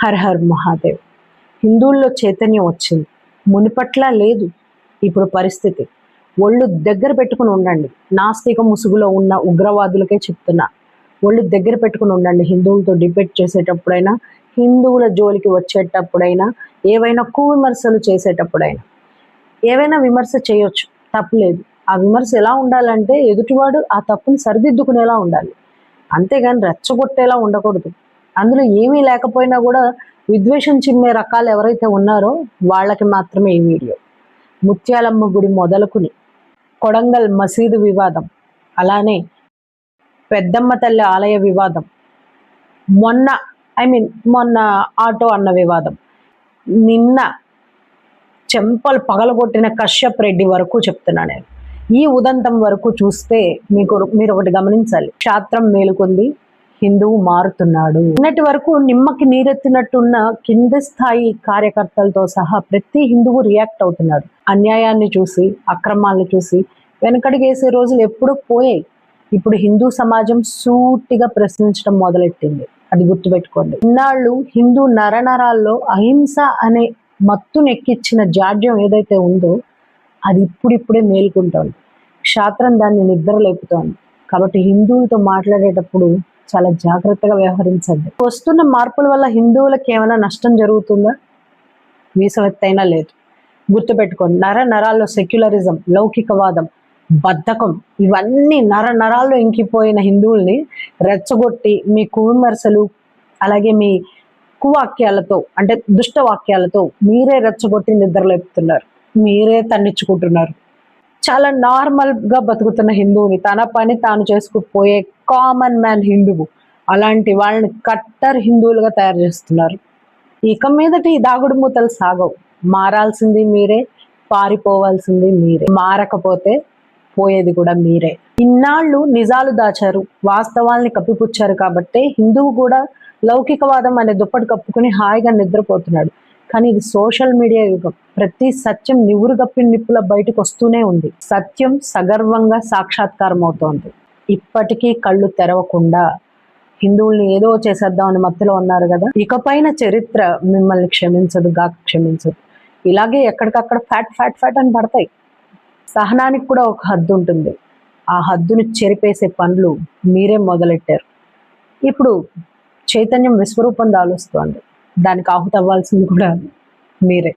Her her Mahadev. హిందువుల్లో చైతన్యం వచ్చింది, మునిపట్ల లేదు ఇప్పుడు పరిస్థితి. ఒళ్ళు దగ్గర పెట్టుకుని ఉండండి. నాస్తిక ముసుగులో ఉన్న ఉగ్రవాదులకే చెప్తున్నా, ఒళ్ళు దగ్గర పెట్టుకుని ఉండండి. హిందువులతో డిబేట్ చేసేటప్పుడైనా, హిందువుల జోలికి వచ్చేటప్పుడైనా, ఏవైనా విమర్శలు చేసేటప్పుడైనా. ఏవైనా విమర్శ చేయొచ్చు, తప్పులేదు. ఆ విమర్శ ఎలా ఉండాలంటే ఎదుటివాడు ఆ తప్పుని సరిదిద్దుకునేలా ఉండాలి, అంతేగాని రెచ్చగొట్టేలా ఉండకూడదు. అందులో ఏమీ లేకపోయినా కూడా విద్వేషం చిమ్మే రకాలు ఎవరైతే ఉన్నారో వాళ్ళకి మాత్రమే ఈ వీడియో. ముత్యాలమ్మ గుడి మొదలుకుని కొడంగల్ మసీదు వివాదం, అలానే పెద్దమ్మ తల్లి ఆలయ వివాదం, మొన్న ఆటో అన్న వివాదం, నిన్న చెంపలు పగలగొట్టిన కశ్యప్ రెడ్డి వరకు చెప్తున్నా నేను. ఈ ఉదంతం వరకు చూస్తే మీరు ఒకటి గమనించాలి. క్షాత్రం మేలుకొంది, హిందువు మారుతున్నాడు. నిన్నటి వరకు నిమ్మకి నీరెత్తినట్టున్న కింది స్థాయి కార్యకర్తలతో సహా ప్రతి హిందువు రియాక్ట్ అవుతున్నాడు. అన్యాయాన్ని చూసి, అక్రమాలను చూసి వెనకడిగేసే రోజులు ఎప్పుడూ పోయాయి. ఇప్పుడు హిందూ సమాజం సూటిగా ప్రశ్నించడం మొదలెట్టింది. అది గుర్తుపెట్టుకోండి. ఇన్నాళ్ళు హిందూ నరనరాల్లో అహింస అనే మత్తునెక్కిచ్చిన జాడ్యం ఏదైతే ఉందో అది ఇప్పుడిప్పుడే మేలుకుంటోంది. క్షాత్రం దాన్ని నిద్ర లేపుతోంది. కాబట్టి హిందువులతో మాట్లాడేటప్పుడు చాలా జాగ్రత్తగా వ్యవహరించండి. వస్తున్న మార్పుల వల్ల హిందువులకు ఏమైనా నష్టం జరుగుతుందా? వీసమెత్తైనా లేదు. గుర్తుపెట్టుకోండి, నరాల్లో సెక్యులరిజం, లౌకికవాదం, బద్ధకం ఇవన్నీ నరాల్లో ఇంకిపోయిన హిందువుల్ని రెచ్చగొట్టి మీ విమర్శలు, అలాగే మీ కువాక్యాలతో, అంటే దుష్ట వాక్యాలతో మీరే రెచ్చగొట్టి నిద్రలేపుతున్నారు, మీరే తన్నించుకుంటున్నారు. చాలా నార్మల్ గా బతుకుతున్న హిందువుని, తన పని తాను చేసుకుపోయే కామన్ మ్యాన్ హిందువు, అలాంటి వాళ్ళని కట్టర్ హిందువులుగా తయారు చేస్తున్నారు. ఇక మీదట ఈ దాగుడు మూతలు సాగవు. మారాల్సింది మీరే, పారిపోవాల్సింది మీరే. మారకపోతే పోయేది కూడా మీరే. ఇన్నాళ్ళు నిజాలు దాచారు, వాస్తవాల్ని కప్పిపుచ్చారు కాబట్టి హిందువు కూడా లౌకికవాదం అనే దుప్పటి కప్పుకుని హాయిగా నిద్రపోతున్నాడు. కానీ ఇది సోషల్ మీడియా యుగం. ప్రతి సత్యం నివురు గప్పిన నిప్పుల బయటకు వస్తూనే ఉంది. సత్యం సగర్వంగా సాక్షాత్కారం అవుతోంది. ఇప్పటికీ కళ్ళు తెరవకుండా హిందువుల్ని ఏదో చేసేద్దామని మత్తులో ఉన్నారు కదా. ఇకపైన చరిత్ర మిమ్మల్ని క్షమించదు. ఇలాగే ఎక్కడికక్కడ ఫ్యాట్ అని పడతాయి. సహనానికి కూడా ఒక హద్దు ఉంటుంది. ఆ హద్దుని చెరిపేసే పనులు మీరే మొదలెట్టారు. ఇప్పుడు చైతన్యం విశ్వరూపం దాలుస్తోంది. దానికి ఆహుతవ్వాల్సింది కూడా మీరే.